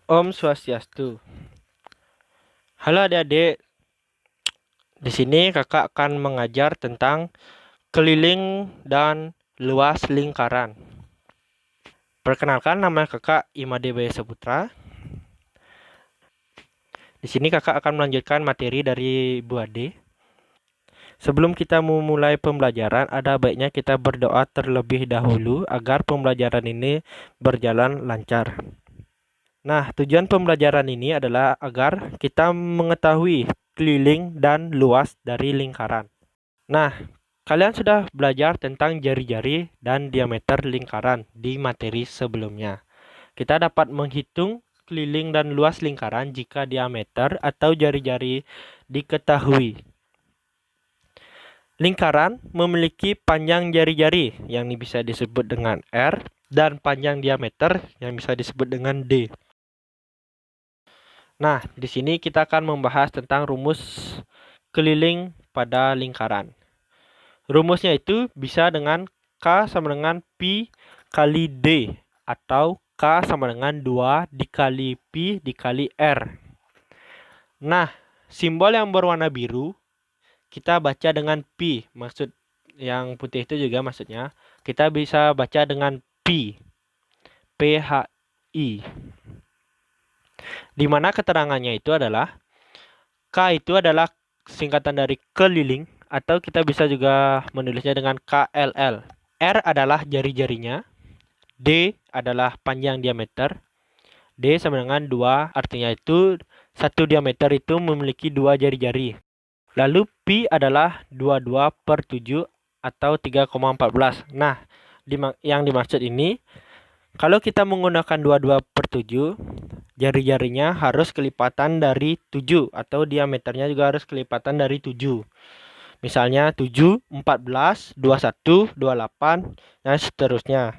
Om Swastiastu. Halo adik-adik, di sini kakak akan mengajar tentang keliling dan luas lingkaran. Perkenalkan, nama kakak Imade Baya Saputra. Di sini kakak akan melanjutkan materi dari Bu Ade. Sebelum kita memulai pembelajaran, ada baiknya kita berdoa terlebih dahulu agar pembelajaran ini berjalan lancar. Nah, tujuan pembelajaran ini adalah agar kita mengetahui keliling dan luas dari lingkaran. Nah, kalian sudah belajar tentang jari-jari dan diameter lingkaran di materi sebelumnya. Kita dapat menghitung keliling dan luas lingkaran jika diameter atau jari-jari diketahui. Lingkaran memiliki panjang jari-jari yang bisa disebut dengan R dan panjang diameter yang bisa disebut dengan D. Nah, di sini kita akan membahas tentang rumus keliling pada lingkaran. Rumusnya itu bisa dengan K sama dengan Pi kali D atau K sama dengan 2 dikali Pi dikali R. Nah, simbol yang berwarna biru kita baca dengan Pi. Maksud yang putih itu juga maksudnya kita bisa baca dengan Pi. PHI. Di mana keterangannya itu adalah K itu adalah singkatan dari keliling atau kita bisa juga menulisnya dengan KLL. R adalah jari-jarinya, D adalah panjang diameter, D sama dengan 2, artinya itu satu diameter itu memiliki 2 jari-jari. Lalu Pi adalah 22/7 atau 3,14. Nah, yang dimaksud ini, kalau kita menggunakan 22/7, jari-jarinya harus kelipatan dari 7 atau diameternya juga harus kelipatan dari 7. Misalnya 7, 14, 21, 28, dan seterusnya.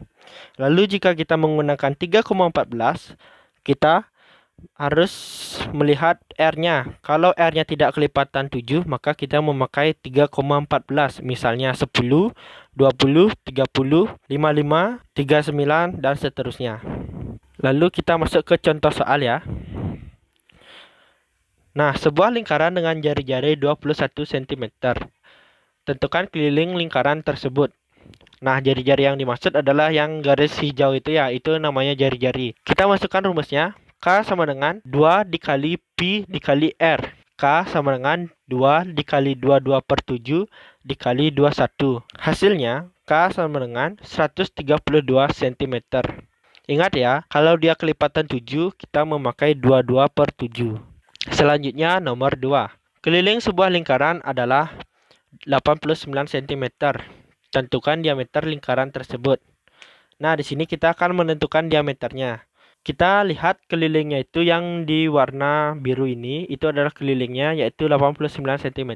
Lalu jika kita menggunakan 3,14, kita harus melihat R-nya. Kalau R-nya tidak kelipatan 7, maka kita memakai 3,14. Misalnya 10, 20, 30, 55, 39, dan seterusnya. Lalu kita masuk ke contoh soal ya. Nah, sebuah lingkaran dengan jari-jari 21 cm. Tentukan keliling lingkaran tersebut. Nah, jari-jari yang dimaksud adalah yang garis hijau itu ya, itu namanya jari-jari. Kita masukkan rumusnya. K sama dengan 2 dikali Pi dikali R. K sama dengan 2 dikali 22/7 dikali 21. Hasilnya, K sama dengan 132 cm. Ingat ya, kalau dia kelipatan 7, kita memakai 22/7. Selanjutnya, nomor 2. Keliling sebuah lingkaran adalah 89 cm. Tentukan diameter lingkaran tersebut. Nah, di sini kita akan menentukan diameternya. Kita lihat kelilingnya itu yang di warna biru ini, itu adalah kelilingnya yaitu 89 cm.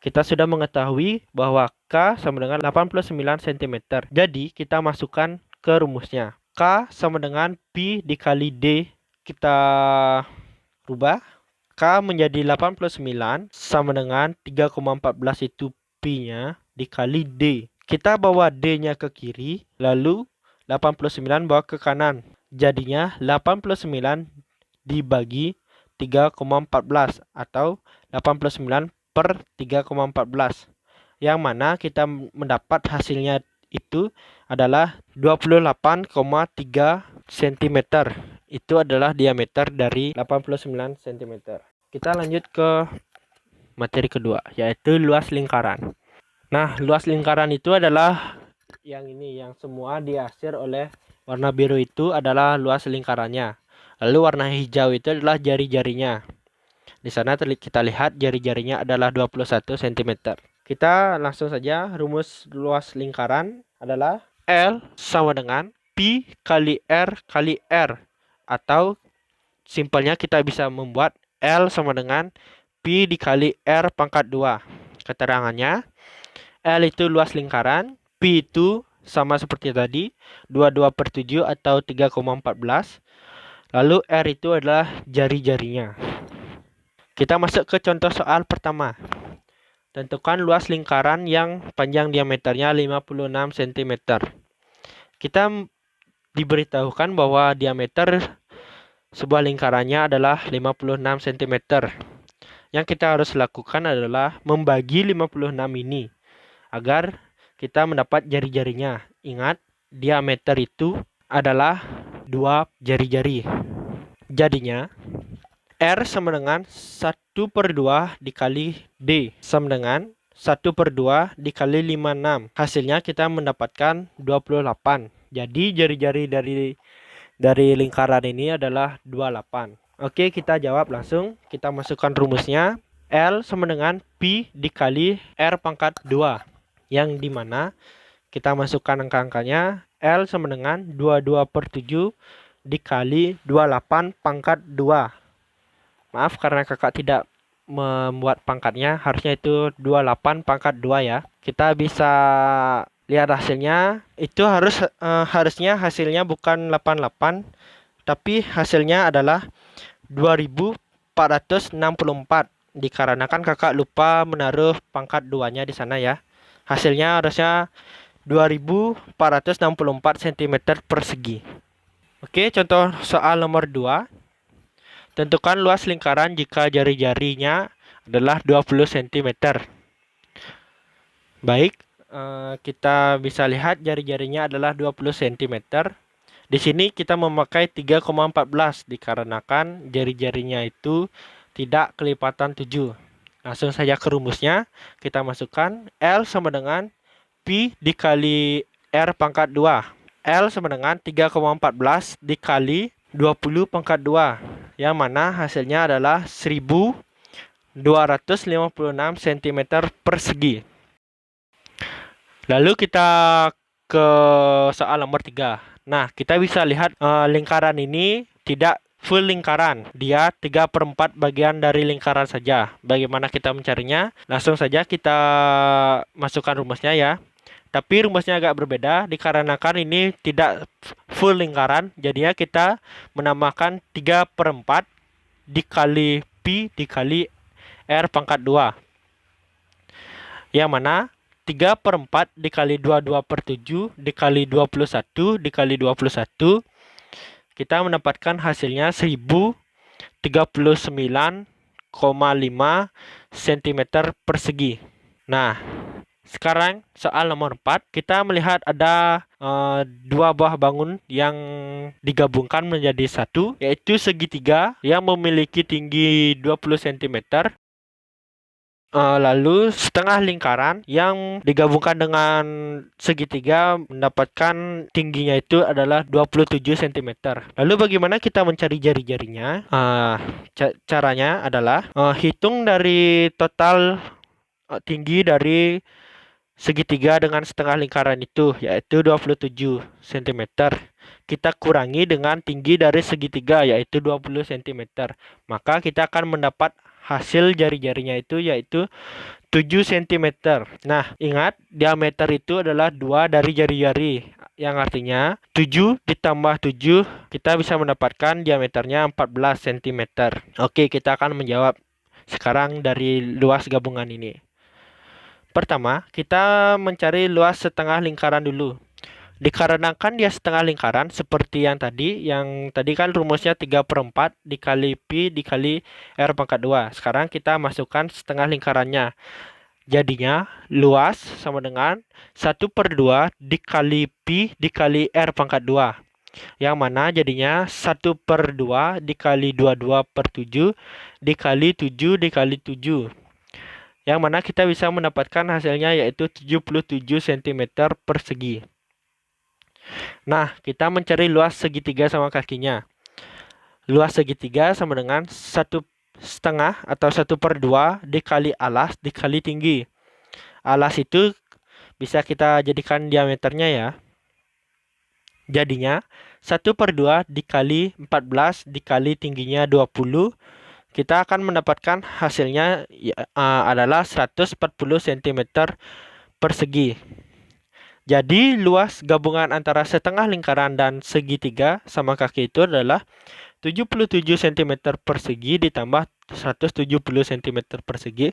Kita sudah mengetahui bahwa K sama dengan 89 cm. Jadi, kita masukkan ke rumusnya. K sama dengan Pi dikali D. Kita rubah. K menjadi 89 sama dengan 3,14 itu Pi-nya dikali D. Kita bawa D-nya ke kiri, lalu 89 bawa ke kanan. Jadinya 89 dibagi 3,14 atau 89/3,14. Yang mana kita mendapat hasilnya itu adalah 28,3 cm. Itu adalah diameter dari 89 cm. Kita lanjut ke materi kedua, yaitu luas lingkaran. Nah, luas lingkaran itu adalah yang ini, yang semua diasir oleh warna biru itu adalah luas lingkarannya. Lalu warna hijau itu adalah jari-jarinya. Di sana kita lihat jari-jarinya adalah 21 cm. Kita langsung saja, rumus luas lingkaran adalah L sama dengan Pi kali R kali R. Atau simpelnya kita bisa membuat L sama dengan Pi dikali R pangkat 2. Keterangannya, L itu luas lingkaran, Pi itu sama seperti tadi, 22/7 atau 3,14. Lalu R itu adalah jari-jarinya. Kita masuk ke contoh soal pertama. Tentukan luas lingkaran yang panjang diameternya 56 cm. Kita diberitahukan bahwa diameter sebuah lingkarannya adalah 56 cm. Yang kita harus lakukan adalah membagi 56 ini agar kita mendapat jari-jarinya. Ingat, diameter itu adalah 2 jari-jari. Jadinya, R sama dengan 1/2 dikali D sama dengan 1/2 dikali 56. Hasilnya kita mendapatkan 28. Jadi jari-jari dari lingkaran ini adalah 28. Oke, kita jawab langsung. Kita masukkan rumusnya. L sama dengan Pi dikali R pangkat 2. Yang dimana kita masukkan angka-angkanya. L sama dengan 22/7 dikali 28 pangkat 2. Maaf karena kakak tidak membuat pangkatnya. Harusnya itu 28 pangkat 2 ya. Kita bisa lihat hasilnya. Itu harusnya hasilnya bukan 88. Tapi hasilnya adalah 2464. Dikarenakan kakak lupa menaruh pangkat 2-nya di sana ya. Hasilnya harusnya 2464 cm persegi. Oke, contoh soal nomor 2. Tentukan luas lingkaran jika jari-jarinya adalah 20 cm. Baik, kita bisa lihat jari-jarinya adalah 20 cm. Di sini kita memakai 3,14 dikarenakan jari-jarinya itu tidak kelipatan 7. Langsung saja ke rumusnya. Kita masukkan L sama dengan Pi dikali R pangkat 2. L sama dengan 3,14 dikali 20 pangkat 2. Yang mana hasilnya adalah 1256 cm persegi. Lalu kita ke soal nomor 3. Nah, kita bisa lihat lingkaran ini tidak full lingkaran. Dia 3/4 bagian dari lingkaran saja. Bagaimana kita mencarinya? Langsung saja kita masukkan rumusnya ya. Tapi rumusnya agak berbeda dikarenakan ini tidak full lingkaran. Jadinya kita menambahkan 3/4 dikali Pi dikali R pangkat 2. Yang mana 3/4 dikali 22/7 dikali 21 dikali 21. Kita mendapatkan hasilnya 1039,5 cm persegi. Nah, sekarang soal nomor 4. Kita melihat ada dua buah bangun yang digabungkan menjadi satu, yaitu segitiga yang memiliki tinggi 20 cm. Lalu setengah lingkaran yang digabungkan dengan segitiga mendapatkan tingginya itu adalah 27 cm. Lalu bagaimana kita mencari jari-jarinya? Caranya adalah hitung dari total tinggi dari segitiga dengan setengah lingkaran itu, yaitu 27 cm. Kita kurangi dengan tinggi dari segitiga, yaitu 20 cm. Maka kita akan mendapat hasil jari-jarinya itu yaitu 7 cm. Nah, ingat diameter itu adalah 2 dari jari-jari. Yang artinya 7 ditambah 7 kita bisa mendapatkan diameternya 14 cm. Oke, kita akan menjawab sekarang dari luas gabungan ini. Pertama, kita mencari luas setengah lingkaran dulu. Dikarenakan dia setengah lingkaran seperti yang tadi kan rumusnya 3/4 dikali Pi dikali R pangkat 2. Sekarang kita masukkan setengah lingkarannya. Jadinya luas sama dengan 1/2 dikali Pi dikali R pangkat 2. Yang mana jadinya 1/2 dikali 22/7 dikali 7 dikali 7. Yang mana kita bisa mendapatkan hasilnya yaitu 77 cm persegi. Nah, kita mencari luas segitiga sama kakinya. Luas segitiga sama dengan 1/2 atau 1/2 dikali alas dikali tinggi. Alas itu bisa kita jadikan diameternya ya. Jadinya 1/2 dikali 14 dikali tingginya 20. Kita akan mendapatkan hasilnya adalah 140 cm persegi. Jadi luas gabungan antara setengah lingkaran dan segitiga sama kaki itu adalah 77 cm persegi ditambah 170 cm persegi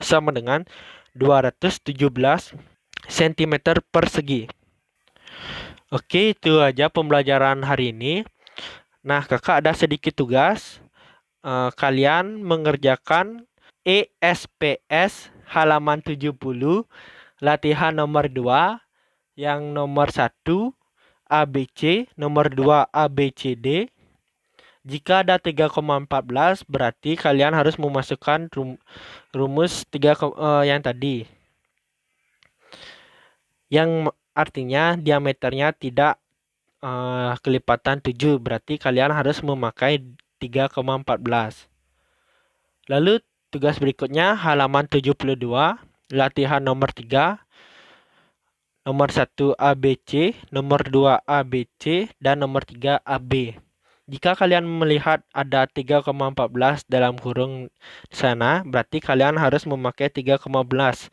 sama dengan 217 cm persegi. Oke, itu aja pembelajaran hari ini. Nah, kakak ada sedikit tugas. Kalian mengerjakan ESPS halaman 70, latihan nomor 2, yang nomor 1 ABC, nomor 2 ABCD. Jika ada 3,14 berarti kalian harus memasukkan rumus yang tadi. Yang artinya diameternya tidak kelipatan 7, berarti kalian harus memakai 3,14. Lalu tugas berikutnya halaman 72, latihan nomor 3, nomor 1 ABC, nomor 2 ABC, dan nomor 3 AB. Jika kalian melihat ada 3,14 dalam kurung di sana, berarti kalian harus memakai 3,14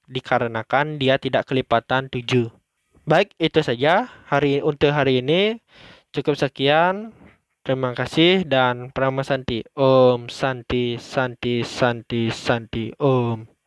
dikarenakan dia tidak kelipatan 7. Baik, itu saja untuk hari ini. Cukup sekian. Terima kasih dan Pranama Santi. Om Santi Santi Santi Santi Om.